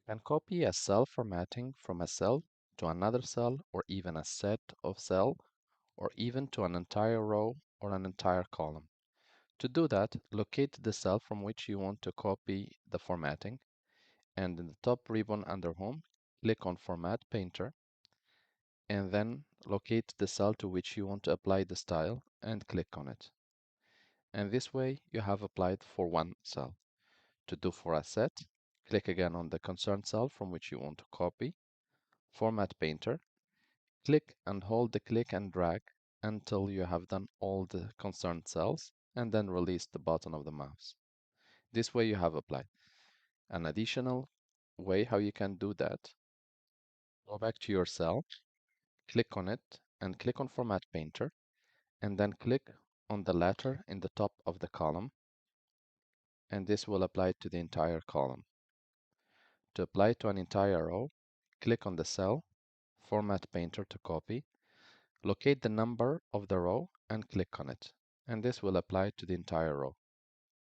Can copy a cell formatting from a cell to another cell or even a set of cell or even to an entire row or an entire column. To do that, locate the cell from which you want to copy the formatting, and in the top ribbon under Home, click on Format Painter, and then locate the cell to which you want to apply the style and click on it. And this way you have applied for one cell. To do for a set, click again on the concerned cell from which you want to copy, Format Painter, click and hold the click and drag until you have done all the concerned cells, and then release the button of the mouse. This way you have applied. An additional way how you can do that, go back to your cell, click on it, and click on Format Painter, and then click on the letter in the top of the column, and this will apply to the entire column. To apply to an entire row, click on the cell, Format Painter to copy, locate the number of the row and click on it, and this will apply to the entire row.